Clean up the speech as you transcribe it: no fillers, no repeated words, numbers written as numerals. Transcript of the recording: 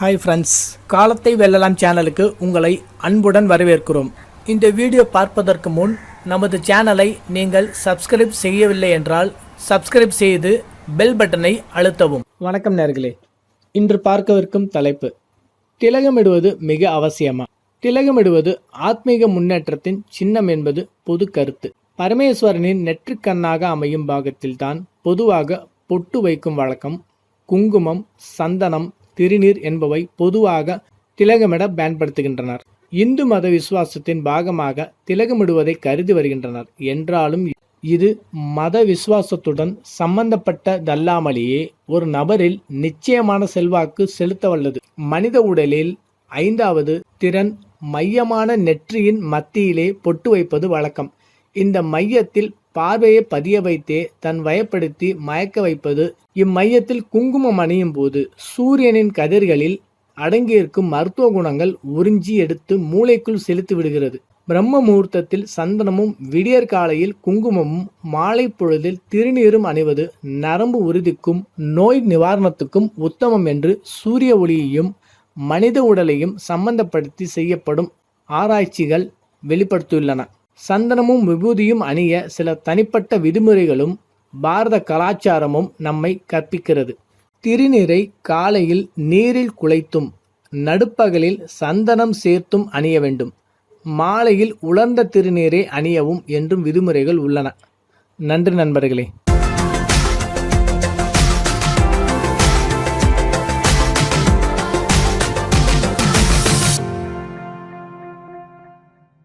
Hi friends, காலத்தை வெல்லலாம் சேனலுக்கு உங்களை அன்புடன் வரவேற்கிறோம். இந்த வீடியோ பார்ப்பதற்கு முன் நமது சேனலை நீங்கள் சப்ஸ்கிரைப் செய்யவில்லை என்றால் சப்ஸ்கிரைப் செய்து பெல் பட்டனை அழுத்தவும். வணக்கம் நேயர்களே, இன்று பார்க்கவிருக்கும் தலைப்பு திலகமிடுவது மிக அவசியமா? திலகமிடுவது ஆத்மீக முன்னேற்றத்தின் சின்னம் என்பது பொது கருத்து. பரமேஸ்வரனின் நெற்றிக்கண்ணாக அமையும் பாகத்தில்தான் பொதுவாக பொட்டு வைக்கும் வழக்கம். குங்குமம், சந்தனம், திருநீர் என்பவை பொதுவாக திலகமிட பயன்படுத்துகின்றனர். இந்து மத விசுவாசத்தின் பாகமாக திலகமிடுவதை கருதி வருகின்றனர். என்றாலும் இது மத விசுவாசத்துடன் சம்பந்தப்பட்டதல்லாமலேயே ஒரு நபரில் நிச்சயமான செல்வாக்கு செலுத்த வல்லது. மனித உடலில் 5வது திறன் மையமான நெற்றியின் மத்தியிலே பொட்டு வைப்பது வழக்கம். இந்த மையத்தில் பார்வையை பதிய வைத்தே தன் வயப்படுத்தி மயக்க வைப்பது. இம்மையத்தில் குங்குமம் அணியும் போது சூரியனின் கதிர்களில் அடங்கியிருக்கும் மருத்துவ குணங்கள் உறிஞ்சி எடுத்து மூளைக்குள் செலுத்தி விடுகிறது. பிரம்ம முகூர்த்தத்தில் சந்தனமும், விடியற் காலையில் குங்குமமும், மாலை பொழுதில் திருநீரும் அணிவது நரம்பு உறுதிக்கும் நோய் நிவாரணத்துக்கும் உத்தமம் என்று சூரிய ஒளியையும் மனித உடலையும் சம்பந்தப்படுத்தி செய்யப்படும் ஆராய்ச்சிகள் வெளிப்படுத்தியுள்ளன. சந்தனமும் விபூதியும் அணிய சில தனிப்பட்ட விதிமுறைகளும் பாரத கலாச்சாரமும் நம்மை கற்பிக்கிறது. திருநீரை காலையில் நீரில் குழைத்தும் நடுப்பகலில் சந்தனம் சேர்த்தும் அணிய வேண்டும். மாலையில் உலர்ந்த திருநீரை அணியவும் என்றும் விதிமுறைகள் உள்ளன. நன்றி நண்பர்களே.